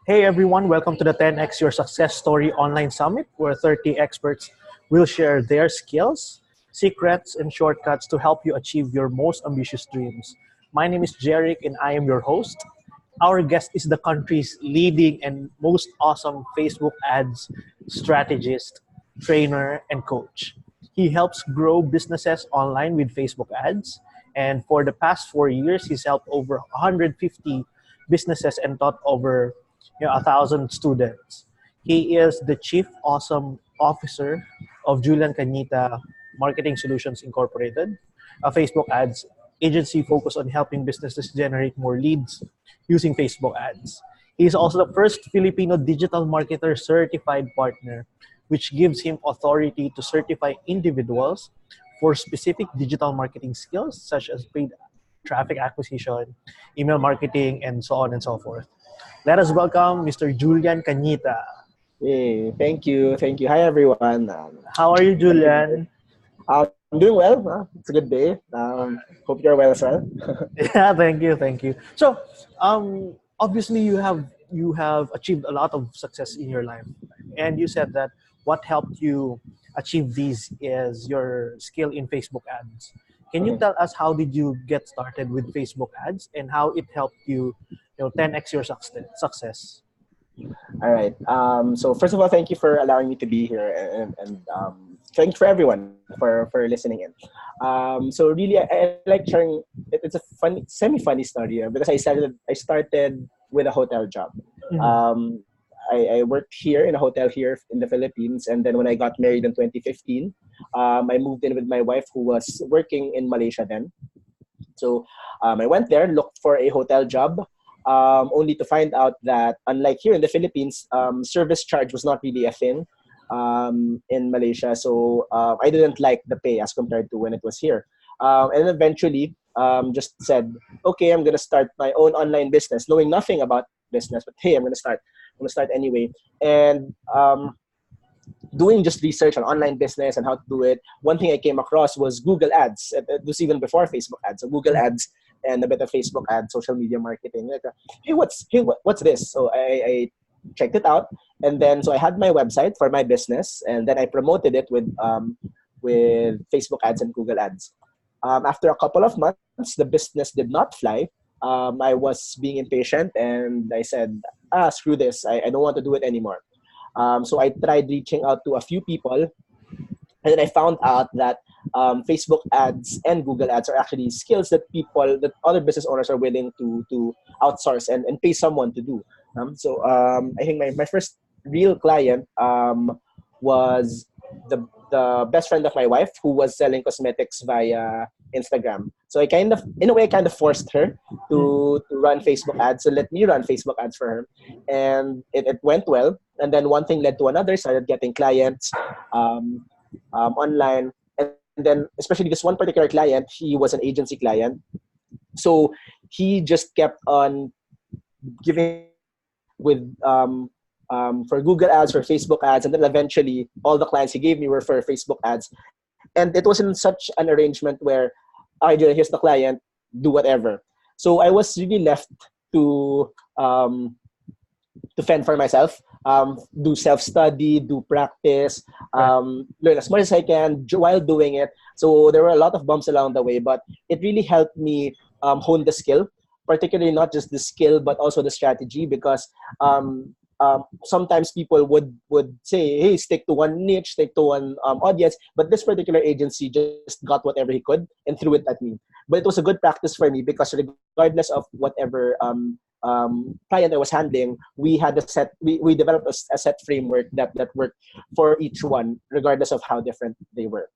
Hey everyone, welcome to the 10x Your Success Story Online Summit, where 30 experts will share their skills, secrets, and shortcuts to help you achieve your most ambitious dreams. My name is Jeric, and I am your host. Our guest is the country's leading and most awesome Facebook ads strategist, trainer, and coach. He helps grow businesses online with Facebook ads. And for the past 4 years, he's helped over 150 businesses and taught over 1,000 students. He is the Chief Awesome Officer of Julian Cañita Marketing Solutions Incorporated, a Facebook ads agency focused on helping businesses generate more leads using Facebook ads. He is also the first Filipino digital marketer certified partner, which gives him authority to certify individuals for specific digital marketing skills such as paid traffic acquisition, email marketing, and so on and so forth. Let us welcome Mr. Julian Cañita. Hey, thank you. Thank you. Hi, everyone. How are you, Julian? I'm doing well. It's a good day. Hope you're well as well. Yeah, thank you, thank you. So, obviously, you have achieved a lot of success in your life, and you said that what helped you achieve these is your skill in Facebook ads. Can you Mhm. tell us how did you get started with Facebook ads and how it helped you, 10x your success? All right. So first of all, thank you for allowing me to be here, and thank you for everyone for listening in. So really, I like sharing. It's a funny, semi-funny story because I started with a hotel job. Mhm. Um, I worked here in a hotel here in the Philippines, and then when I got married in 2015, I moved in with my wife who was working in Malaysia then. So I went there, looked for a hotel job, only to find out that unlike here in the Philippines, service charge was not really a thing in Malaysia. So I didn't like the pay as compared to when it was here. And eventually, just said, okay, I'm gonna start my own online business, knowing nothing about business, but hey, I'm gonna start. I'm gonna start anyway. And doing just research on online business and how to do it, one thing I came across was Google Ads. It was even before Facebook ads. So Google Ads and a bit of Facebook ads, social media marketing. Like, what's this? So I checked it out, and then so I had my website for my business, and then I promoted it with Facebook ads and Google Ads. After a couple of months, the business did not fly. I was being impatient, and I said, screw this. I don't want to do it anymore. So I tried reaching out to a few people, and then I found out that Facebook ads and Google ads are actually skills that other business owners are willing to outsource and pay someone to do. I think my first real client was the best friend of my wife who was selling cosmetics via Instagram. So I kind of, in a way, I kind of forced her to run Facebook ads and let me run Facebook ads for her. And it went well. And then one thing led to another, started getting clients online. And then, especially this one particular client, he was an agency client. So he just kept on giving me work with for Google ads, for Facebook ads, and then eventually all the clients he gave me were for Facebook ads. And it was in such an arrangement where, I here's the client, do whatever. So I was really left to um, to fend for myself, do self study, do practice, Right. learn as much as I can while doing it. So there were a lot of bumps along the way, but it really helped me hone the skill, particularly not just the skill but also the strategy. Because sometimes people would say, "Hey, stick to one niche, stick to one audience." But this particular agency just got whatever he could and threw it at me. But it was a good practice for me because regardless of whatever client I was handling, we developed a set framework that worked for each one, regardless of how different they were.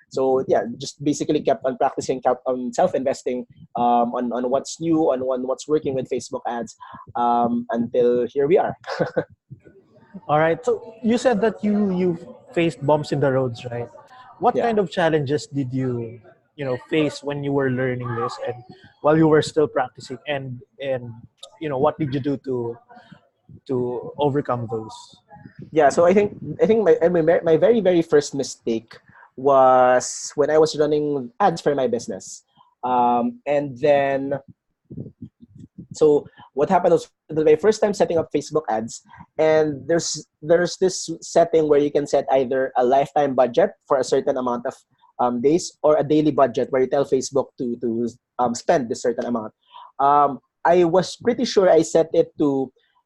So yeah, just basically kept on practicing, kept on self-investing on what's new, on what's working with Facebook ads, until here we are. All right. So you said that you faced bumps in the roads, right? What Yeah. kind of challenges did you face when you were learning this and while you were still practicing and what did you do to overcome those? Yeah, so I think my very very first mistake was when I was running ads for my business, and then So what happened was my first time setting up Facebook ads, and there's this setting where you can set either a lifetime budget for a certain amount of days, or a daily budget where you tell Facebook to spend this certain amount. I was pretty sure I set it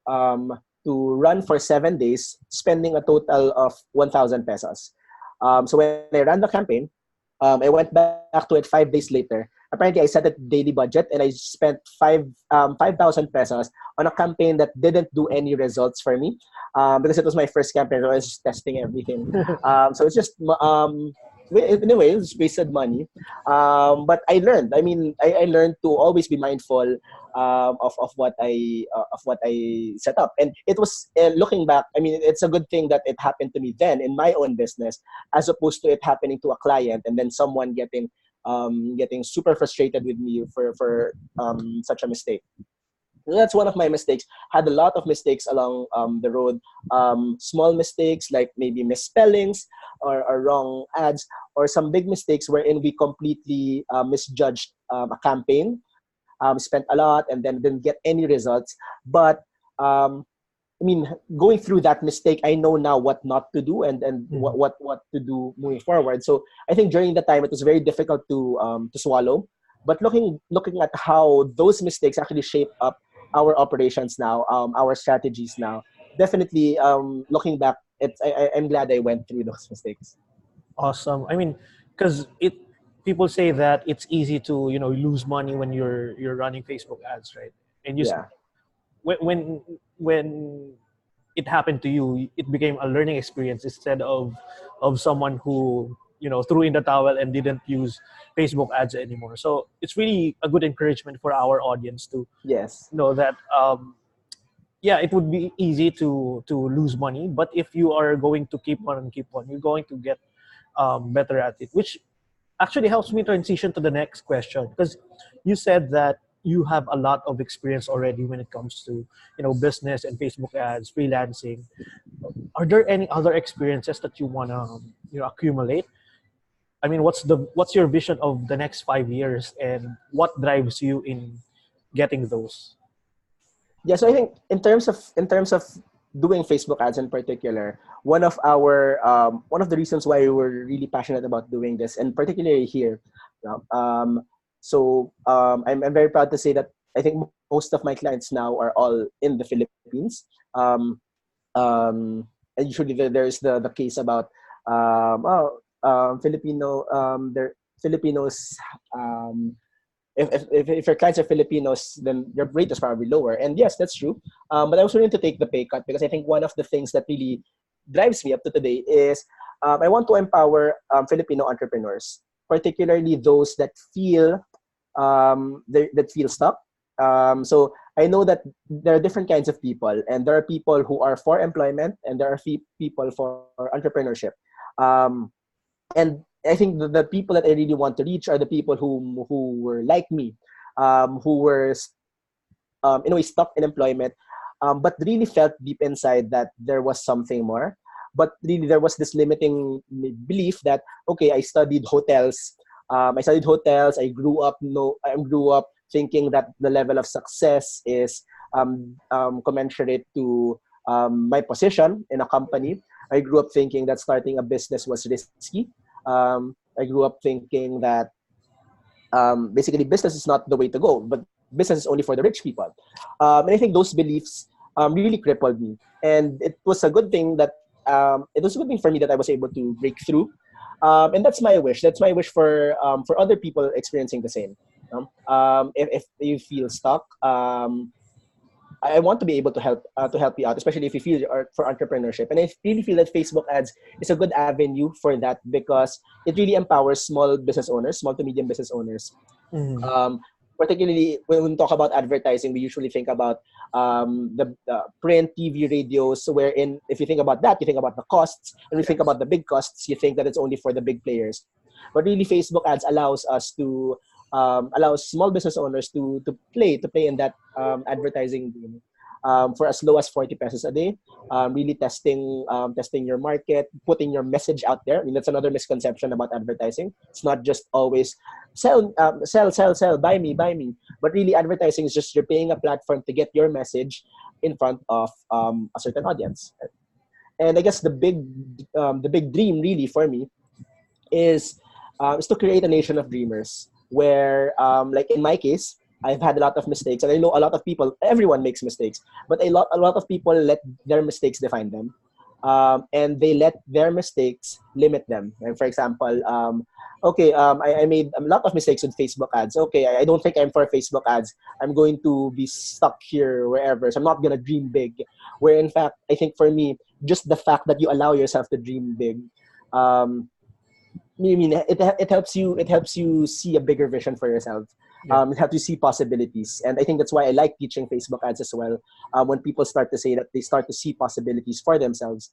um, to run for 7 days, spending a total of 1,000 pesos. So when I ran the campaign, I went back to it 5 days later. Apparently, I set a daily budget and I spent 5,000 pesos on a campaign that didn't do any results for me, because it was my first campaign. So I was just testing everything. So it's just in a way, it's wasted money. But I learned. I mean, I learned to always be mindful of what I set up. And it was, looking back, I mean, it's a good thing that it happened to me then in my own business, as opposed to it happening to a client and then someone getting super frustrated with me for such a mistake. So that's one of my mistakes. Had a lot of mistakes along the road. Small mistakes like maybe misspellings, or wrong ads, or some big mistakes wherein we completely misjudged a campaign. Spent a lot and then didn't get any results. But I mean, going through that mistake, I know now what not to do, and what to do moving forward. So I think during the time it was very difficult to swallow. But looking at how those mistakes actually shape up our operations now, our strategies now, definitely, looking back, I'm glad I went through those mistakes. Awesome. I mean, because people say that it's easy to lose money when you're running Facebook ads, right? And Yeah. when it happened to you, it became a learning experience instead of someone who threw in the towel and didn't use Facebook ads anymore. So it's really a good encouragement for our audience to Yes. know that yeah, it would be easy to lose money, but if you are going to keep on and keep on, you're going to get better at it, which actually helps me transition to the next question, because you said that you have a lot of experience already when it comes to business and Facebook ads, freelancing. Are there any other experiences that you want to accumulate? I mean, what's your vision of the next 5 years, and what drives you in getting those? Yeah, so I think in terms of doing Facebook ads in particular, one of the reasons why we were really passionate about doing this, and particularly here, you know, I'm very proud to say that I think most of my clients now are all in the Philippines. Um, and usually there's the case about Filipinos, um, if your clients are Filipinos, then your rate is probably lower. And yes, that's true. But I was willing to take the pay cut because I think one of the things that really drives me up to today is I want to empower Filipino entrepreneurs, particularly those that feel that feel stuck. So I know that there are different kinds of people, and there are people who are for employment, and there are people for entrepreneurship. Um, and I think the people that I really want to reach are the people who were like me, who were in a way stuck in employment, but really felt deep inside that there was something more. But really, there was this limiting belief that okay, I studied hotels. I grew up thinking that the level of success is commensurate to my position in a company. I grew up thinking that starting a business was risky. I grew up thinking that basically business is not the way to go, but business is only for the rich people. And I think those beliefs really crippled me. And it was a good thing for me that I was able to break through. And that's my wish. That's my wish for other people experiencing the same. If you feel stuck, I want to be able to help you out, especially if you feel for entrepreneurship. And I really feel that Facebook ads is a good avenue for that because it really empowers small to medium business owners. Mhm. Um, Particularly when we talk about advertising, we usually think about the print, TV, radios. Wherein, if you think about that, you think about the costs, and we think about the big costs, you think that it's only for the big players. But really, Facebook ads allows small business owners to play in that advertising game. for as low as 40 pesos a day. Really testing your market, putting your message out there. I mean, that's another misconception about advertising. It's not just always sell, buy me, buy me. But really, advertising is just you're paying a platform to get your message in front of a certain audience. And I guess the big dream really for me is to create a nation of dreamers where, like in my case, I've had a lot of mistakes, and I know a lot of people. Everyone makes mistakes, but a lot of people let their mistakes define them, and they let their mistakes limit them. And for example, I made a lot of mistakes with Facebook ads. Okay, I don't think I'm for Facebook ads. I'm going to be stuck here wherever. So I'm not gonna dream big. Where in fact, I think for me, just the fact that you allow yourself to dream big. I mean, it helps you see a bigger vision for yourself. It helps you see possibilities, and I think that's why I like teaching Facebook ads as well. When people start to say that they start to see possibilities for themselves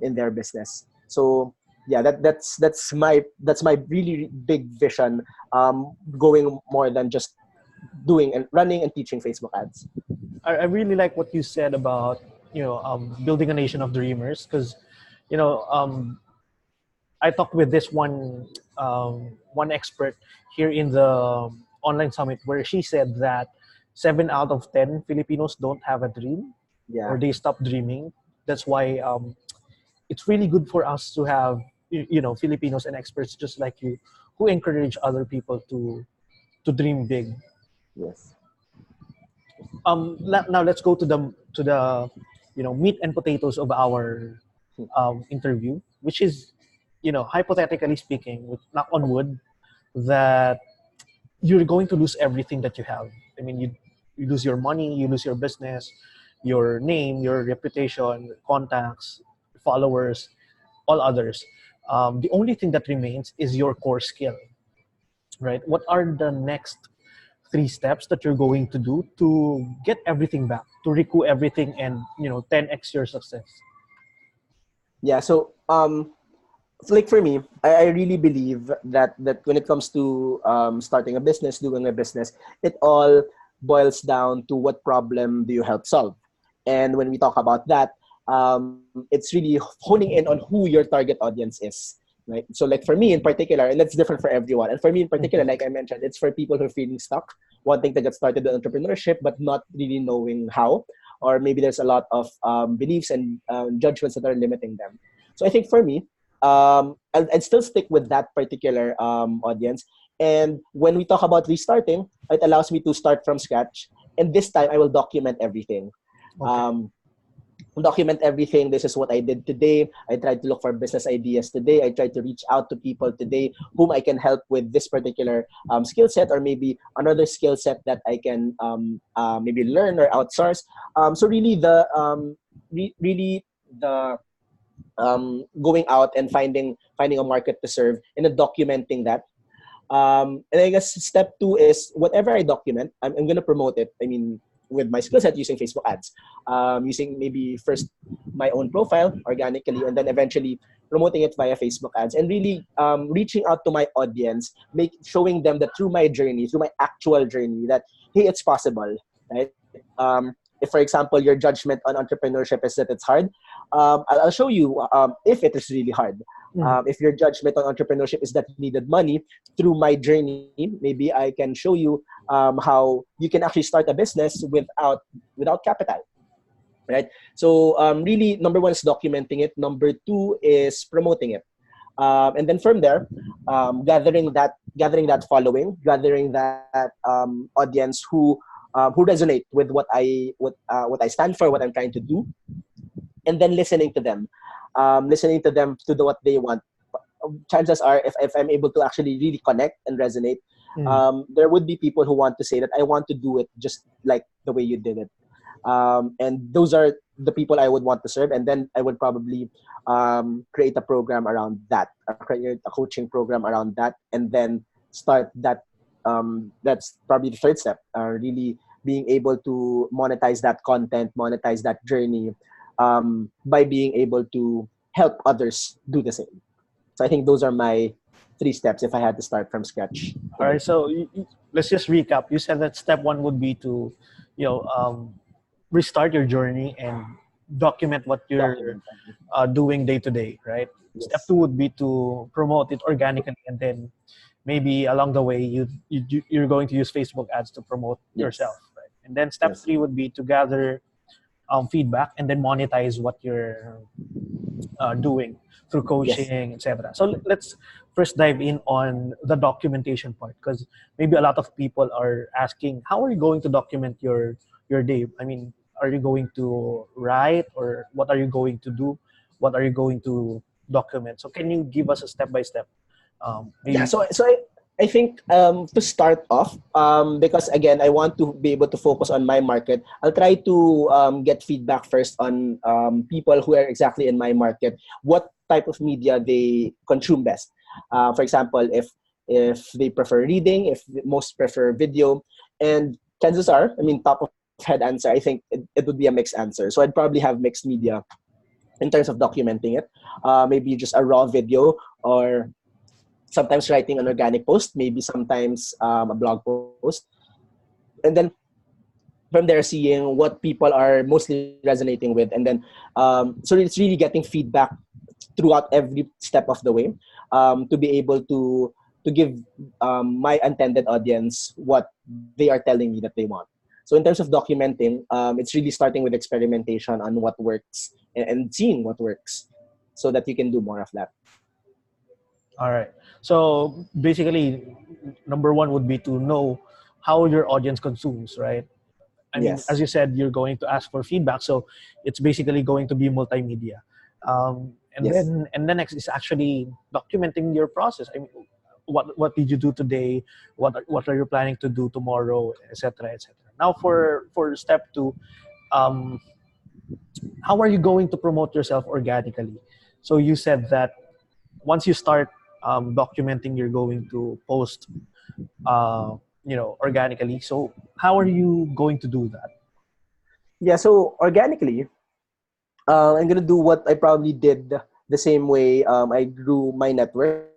in their business. So yeah, that's my really big vision. Going more than just doing and running and teaching Facebook ads. I really like what you said about building a nation of dreamers, because you know I talked with this one expert here in the online summit, where she said that 7 out of 10 Filipinos don't have a dream, or Yeah. they stop dreaming. That's why it's really good for us to have Filipinos and experts just like you, who encourage other people to dream big. Yes. Now let's go to the meat and potatoes of our interview, which is, hypothetically speaking, with knock on wood, that you're going to lose everything that you have. I mean, you lose your money, you lose your business, your name, your reputation, contacts, followers, all others. The only thing that remains is your core skill, right? What are the next 3 steps that you're going to do to get everything back, to recoup everything, and 10x your success? Yeah. So like for me, I really believe that when it comes to starting a business, doing a business, it all boils down to what problem do you help solve. And when we talk about that, it's really honing in on who your target audience is. Right. So like for me in particular, and that's different for everyone. And for me in particular, like I mentioned, it's for people who are feeling stuck, wanting to get started with entrepreneurship, but not really knowing how, or maybe there's a lot of beliefs and judgments that are limiting them. So I think for me, I'd still stick with that particular audience. And when we talk about restarting, it allows me to start from scratch. And this time I will document everything. Okay. Document everything. This is what I did today. I tried to look for business ideas today. I tried to reach out to people today whom I can help with this particular skill set, or maybe another skill set that I can maybe learn or outsource. So really the going out and finding a market to serve, and then documenting that. And I guess step 2 is whatever I document, I'm going to promote it. I mean, with my skill set, using Facebook ads, using maybe first my own profile organically, and then eventually promoting it via Facebook ads, and really reaching out to my audience, showing them that through my journey, through my actual journey, that hey, it's possible, right? If, for example, your judgment on entrepreneurship is that it's hard, I'll show you if it is really hard. If your judgment on entrepreneurship is that you needed money, through my journey, maybe I can show you how you can actually start a business without capital, right? So really, number 1 is documenting it. Number 2 is promoting it, and then from there, gathering that following, gathering that audience who resonate with what I stand for, what I'm trying to do, and then listening to them to do what they want. Chances are, if I'm able to actually really connect and resonate, there would be people who want to say that I want to do it just like the way you did it. And those are the people I would want to serve. And then I would probably create a program around that, create a coaching program around that, and then start that. That's probably the 3rd step, really being able to monetize that content, monetize that journey, by being able to help others do the same. So I think those are my 3 steps if I had to start from scratch. All right. So let's just recap. You said that step 1 would be to, you know, restart your journey and document what you're Document. doing day to day, right? Step Yes. two would be to promote it organically, and then maybe along the way you're going to use Facebook ads to promote yourself, Yes. right? And then step Yes. three would be to gather feedback and then monetize what you're doing through Yes. coaching, etc. So let's first dive in on the documentation part, because maybe a lot of people are asking, how are you going to document your day? I mean, are you going to write, or what are you going to do? What are you going to document? So can you give us a step by step? Yeah, Maybe. I think to start off, because again I want to be able to focus on my market, I'll try to get feedback first on people who are exactly in my market, what type of media they consume best. For example, if they prefer reading, if most prefer video, and chances are, I mean, top of head answer, I think it would be a mixed answer. So I'd probably have mixed media in terms of documenting it. Maybe just a raw video, or sometimes writing an organic post, maybe sometimes a blog post, and then from there seeing what people are mostly resonating with, and then so it's really getting feedback throughout every step of the way, to be able to give my intended audience what they are telling me that they want. So in terms of documenting, it's really starting with experimentation on what works, and seeing what works, so that you can do more of that. All right. So basically, number one would be to know how your audience consumes, right? I mean, as Yes. you said, you're going to ask for feedback, so it's basically going to be multimedia. Yes. And then next is actually documenting your process. I mean, what did you do today? What are you planning to do tomorrow, etc., etc. Now, for step two, um, how are you going to promote yourself organically? So you said that once you start documenting, you're going to post, organically. So how are you going to do that? Yeah, so organically, I'm gonna do what I probably did the same way I grew my network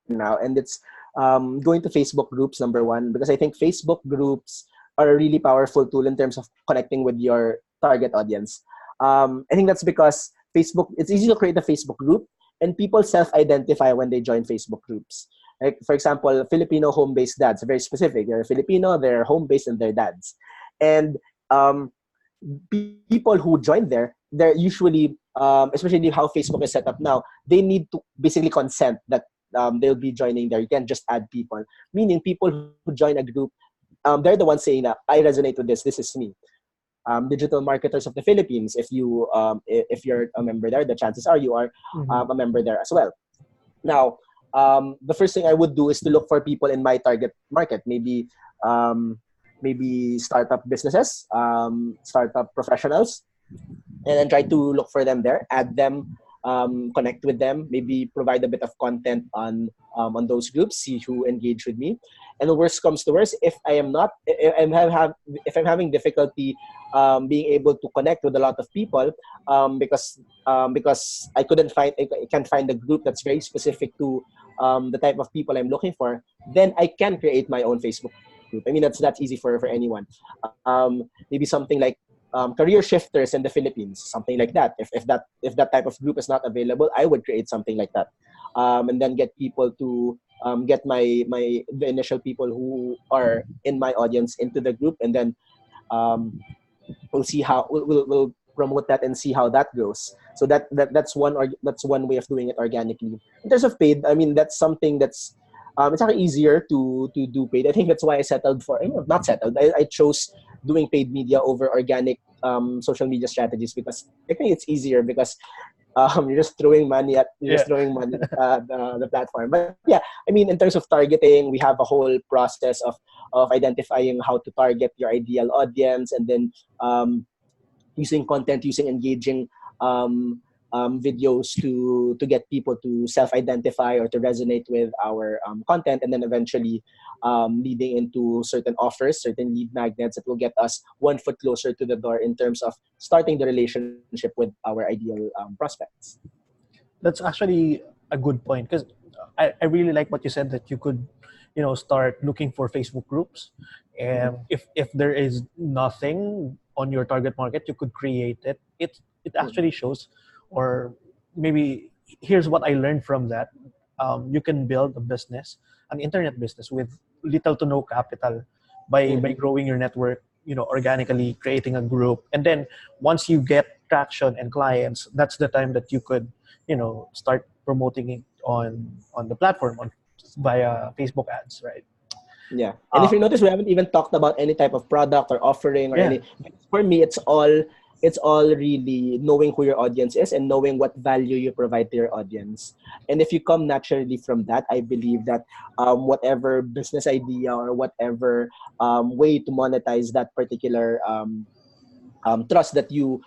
now, and it's going to Facebook groups, number one, because I think Facebook groups are a really powerful tool in terms of connecting with your target audience. I think that's because Facebook, it's easy to create a Facebook group, and people self-identify when they join Facebook groups. Like, for example, Filipino home-based dads, very specific. They're Filipino, they're home-based, and they're dads. And um, people who join there, they're usually, especially how Facebook is set up now, they need to basically consent that they'll be joining there. You can't just add people. Meaning, people who join a group, they're the ones saying that I resonate with this. This is me. Digital marketers of the Philippines. If you're a member there, the chances are you are Mhm. a member there as well. Now, the first thing I would do is to look for people in my target market. Um, maybe startup businesses, startup professionals, and then try to look for them there, add them, connect with them, maybe provide a bit of content on those groups, see who engage with me. And the worst comes to worst, if I am not, if I'm having difficulty being able to connect with a lot of people, because I can't find a group that's very specific to the type of people I'm looking for, then I can create my own Facebook group. I mean, that's easy for anyone. Maybe something like career shifters in the Philippines, something like that. If that type of group is not available, I would create something like that, and then get people to get the initial people who are in my audience into the group, and then um, we'll promote that and see how that goes. So that's one way of doing it organically. In terms of paid, I mean, that's something that's it's actually easier to do paid. I think that's why I settled for, not settled. I chose doing paid media over organic social media strategies, because I think it's easier, because you're Yeah. just throwing money at the platform. But yeah, I mean, in terms of targeting, we have a whole process of identifying how to target your ideal audience, and then using content, using engaging um, videos to get people to self-identify or to resonate with our content, and then eventually leading into certain offers, certain lead magnets that will get us one foot closer to the door in terms of starting the relationship with our ideal prospects. That's actually a good point, because I really like what you said, that you could start looking for Facebook groups. And if there is nothing on your target market, you could create it. It actually shows, or maybe here's what I learned from that. You can build a business, an internet business, with little to no capital by growing your network, organically, creating a group. And then once you get traction and clients, that's the time that you could, start promoting it on the platform, via Facebook ads, right? Yeah. And if Uh, you notice, we haven't even talked about any type of product or offering or yeah, any. For me, it's all really knowing who your audience is and knowing what value you provide to your audience. And if you come naturally from that, I believe that whatever business idea or whatever way to monetize that particular trust that you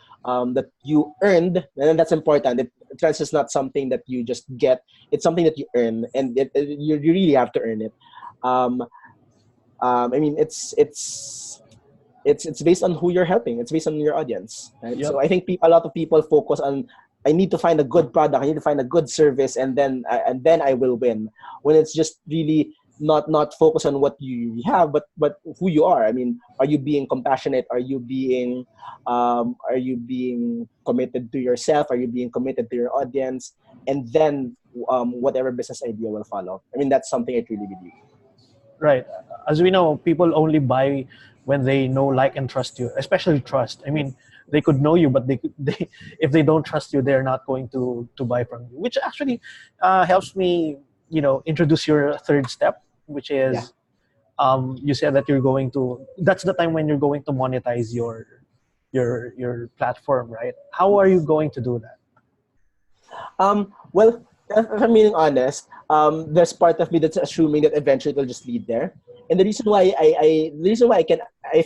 earned, and that's important. Trust is not something that you just get; it's something that you earn, and you really have to earn it. Um, I mean, it's based on who you're helping. It's based on your audience, right? yep, So I think a lot of people focus on, I need to find a good product, I need to find a good service, and then I will win. When it's just really not focus on what you have, but who you are. I mean, are you being compassionate? Are you being committed to yourself? Are you being committed to your audience? And then whatever business idea will follow. I mean, that's something I truly believe. right. As we know, people only buy when they know, like, and trust you, especially trust. I mean, they could know you, but they if they don't trust you, they're not going to buy from you. Which actually helps me, introduce your third step, which Yeah. is, you said that you're going to. That's the time when you're going to monetize your platform, right? How are you going to do that? Well, if I'm being honest, there's part of me that's assuming that eventually it'll just lead there. And the reason why I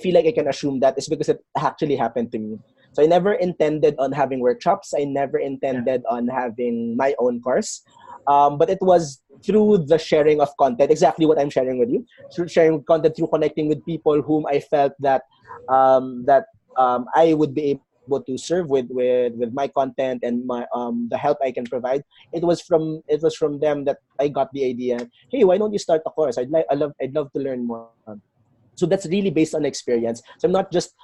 feel like I can assume that is because it actually happened to me. So I never intended on having workshops. I never Yeah. intended on having my own course. But it was through the sharing of content, exactly what I'm sharing with you, through sharing content, through connecting with people whom I felt that I would be able to serve with my content and the help I can provide. It was from them that I got the idea. Hey, why don't you start a course? I'd love to learn more. So that's really based on experience. So I'm not just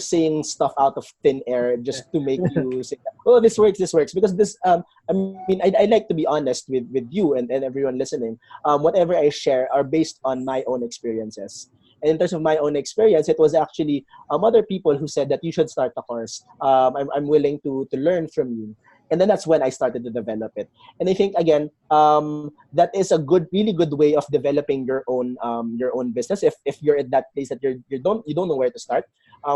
saying stuff out of thin air Yeah. just to make you say, oh, this works, because I mean, I like to be honest with you and everyone listening. Whatever I share are based on my own experiences. And in terms of my own experience, it was actually other people who said that you should start a course. I'm willing to learn from you. And then that's when I started to develop it. And I think again, that is a really good way of developing your own business. If you're at that place that you don't know where to start,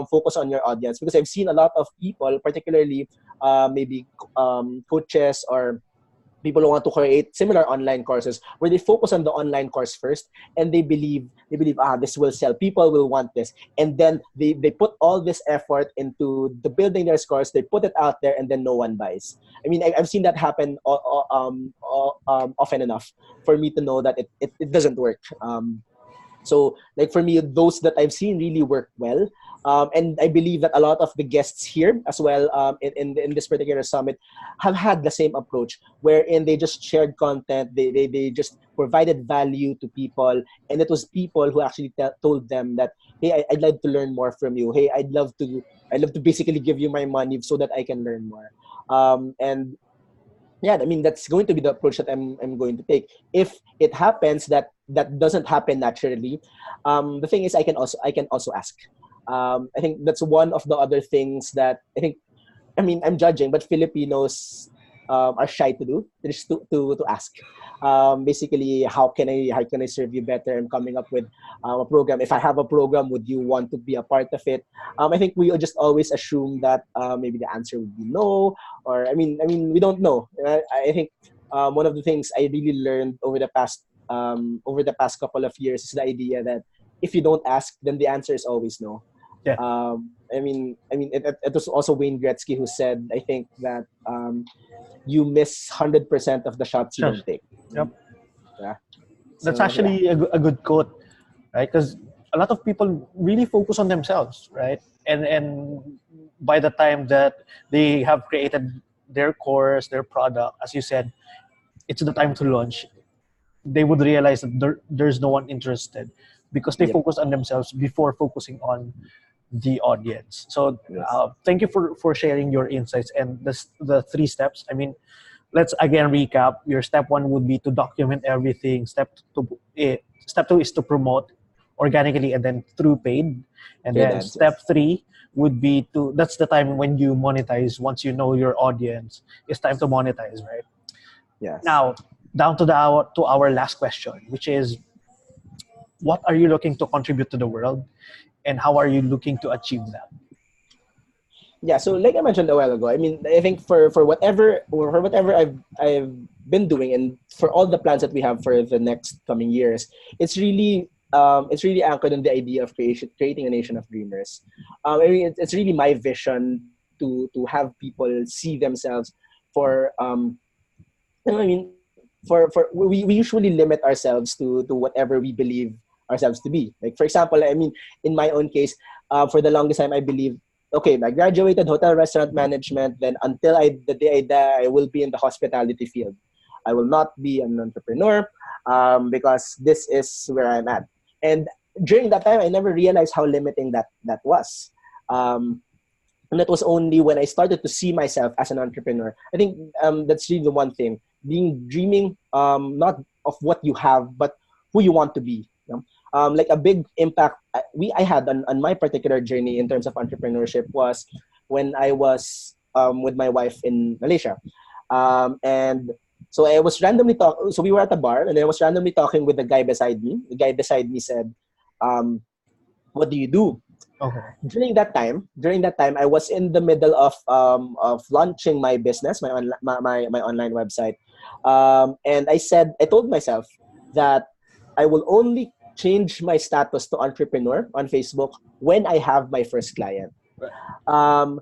focus on your audience, because I've seen a lot of people, particularly maybe coaches or people who want to create similar online courses, where they focus on the online course first, and they believe, this will sell, people will want this, and then they put all this effort into the building their course, they put it out there, and then no one buys. I mean, I've seen that happen often enough for me to know that it doesn't work. So, like for me, those that I've seen really work well. And I believe that a lot of the guests here as well, in this particular summit, have had the same approach, wherein they just shared content, they just provided value to people. And it was people who actually told them that, hey, I'd like to learn more from you. Hey, I'd love to basically give you my money so that I can learn more. And yeah, I mean, that's going to be the approach that I'm going to take. If it happens that doesn't happen naturally, the thing is, I can also ask. I think that's one of the other things that I mean, I'm judging, but Filipinos are shy to do, just to ask. Basically, how can I serve you better? I'm coming up with a program. If I have a program, would you want to be a part of it? I think we just always assume that maybe the answer would be no, or I mean, we don't know. I think one of the things I really learned over the past couple of years is the idea that if you don't ask, then the answer is always no. Yeah. It was also Wayne Gretzky who said, I think, that you miss 100% of the shots you Sure. don't take. Yep. Yeah. That's So yeah. actually a good quote, right? Because a lot of people really focus on themselves, right? And by the time that they have created their course, their product, as you said, it's the time to launch. they would realize that there's no one interested because they Yep. focus on themselves before focusing on the audience. So Yes. thank you for sharing your insights and the 3 steps. I mean, let's again recap. Your step 1 would be to document everything. Step 2 is to promote organically and then through paid. And Paid then ads, yes. step 3 would be to, that's the time when you monetize. Once you know your audience, it's time to monetize, right? Yes. Now, down to our last question, which is, what are you looking to contribute to the world, and how are you looking to achieve that? Yeah, so like I mentioned a while ago, I mean, I think for whatever I've been doing, and for all the plans that we have for the next coming years, it's really anchored in the idea of creating a nation of dreamers. I mean, it's really my vision to have people see themselves for you know, I mean, for we usually limit ourselves to whatever we believe ourselves to be. Like for example, I mean, in my own case, for the longest time, I believe, okay, I graduated hotel restaurant management. Then until the day I die, I will be in the hospitality field. I will not be an entrepreneur because this is where I'm at. And during that time, I never realized how limiting that was. Um, and that was only when I started to see myself as an entrepreneur. I think that's really the one thing: dreaming, not of what you have, but who you want to be. You know? Like a big impact I had on my particular journey in terms of entrepreneurship was when I was with my wife in Malaysia, and so I was randomly talking. So we were at a bar, and I was randomly talking with the guy beside me. The guy beside me said, "What do you do?" Okay. During that time, I was in the middle of launching my business, my online website, and I told myself that I will only change my status to entrepreneur on Facebook when I have my first client. Um,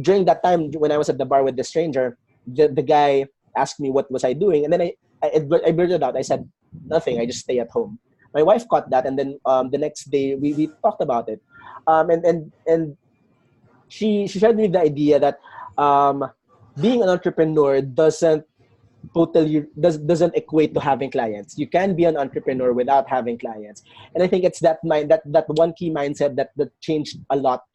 during that time, when I was at the bar with the stranger, the guy asked me what was I doing, and then I blurted out. I said nothing. I just stay at home. My wife caught that, and then the next day we talked about it, and she shared with me the idea that um, being an entrepreneur doesn't equate to having clients. You can be an entrepreneur without having clients, and I think it's that one key mindset that changed a lot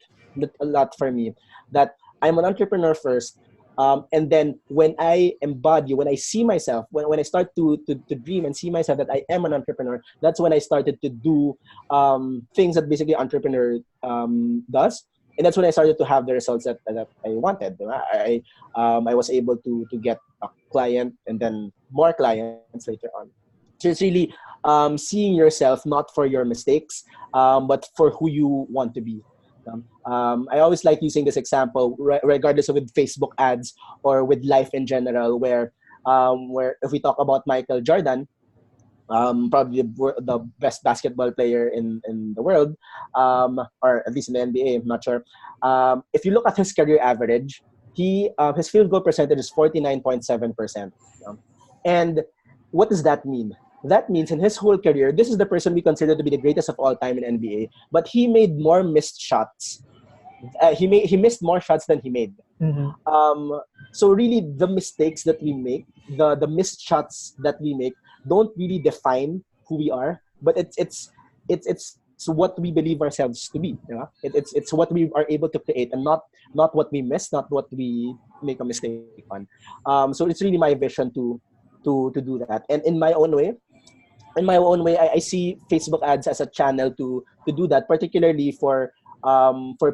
for me. That I'm an entrepreneur first, and then when I see myself, when I start to dream and see myself that I am an entrepreneur, that's when I started to do things that basically entrepreneur does. And that's when I started to have the results that I wanted. I was able to get a client and then more clients later on. So it's really seeing yourself not for your mistakes, but for who you want to be. I always like using this example, regardless of with Facebook ads or with life in general, where if we talk about Michael Jordan, probably the best basketball player in the world, or at least in the NBA, I'm not sure. If you look at his career average, his field goal percentage is 49.7%. And what does that mean? That means in his whole career, this is the person we consider to be the greatest of all time in NBA, but he made more missed shots. He missed more shots than he made. Mm-hmm. So really, the mistakes that we make, the missed shots that we make, don't really define who we are, but it's what we believe ourselves to be. You know? It's what we are able to create, and not what we miss, not what we make a mistake on. So it's really my vision to do that. And in my own way, I see Facebook ads as a channel to do that, particularly for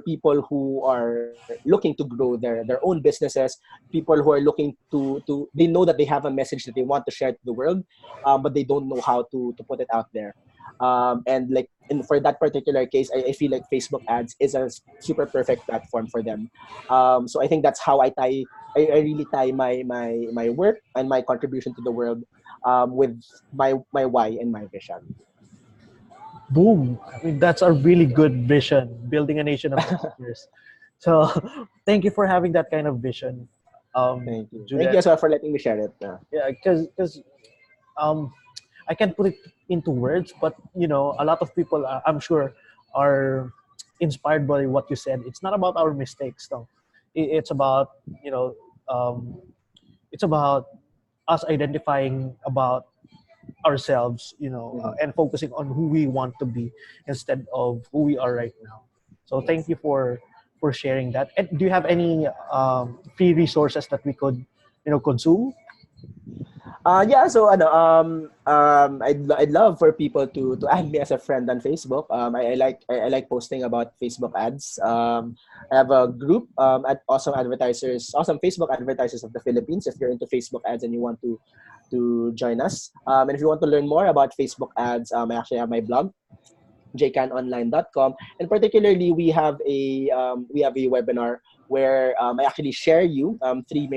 people who are looking to grow their own businesses, people who are looking to they know that they have a message that they want to share to the world, but they don't know how to put it out there. And like for that particular case, I feel like Facebook ads is a super perfect platform for them. So I think that's how I really tie my work and my contribution to the world with my why and my vision. Boom. I mean, that's a really good vision, building a nation of dreamers. So thank you for having that kind of vision, Thank you. Thank you Juliet. as well for letting me share it. Yeah, because um, I can't put it into words, but a lot of people, I'm sure, are inspired by what you said. It's not about our mistakes, though. It's about you know, um, it's about us identifying about ourselves, Mhm. and focusing on who we want to be instead of who we are right now. So thank Yes. you for sharing that. And do you have any free resources that we could, consume? Yeah, so I'd love for people to add me as a friend on Facebook. I like posting about Facebook ads. I have a group at Awesome Facebook Advertisers of the Philippines. If you're into Facebook ads and you want to join us, and if you want to learn more about Facebook ads, I actually have my blog, jcanonline.com, and particularly we have a webinar where I actually share you three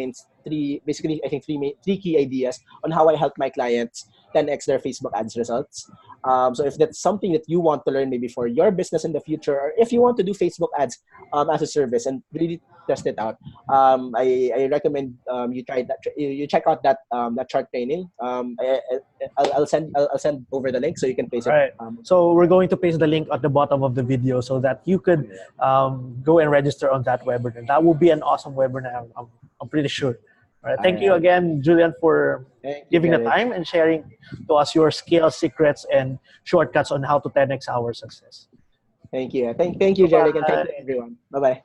basically I think three key ideas on how I help my clients 10x their Facebook ads results. So if that's something that you want to learn maybe for your business in the future, or if you want to do Facebook ads as a service and really test it out, I recommend you try that. You check out that chart training. I'll send over the link so you can place All it. right. So we're going to paste the link at the bottom of the video so that you could go and register on that webinar. That will be an awesome webinar. I'm pretty sure. All right. All Thank you right. again, Julian, for Thank you, giving the Jared. time and sharing to us your skills, secrets, and shortcuts on how to 10x our success. Thank you. Thank you, Jared, and thank Bye. you, everyone. Bye bye.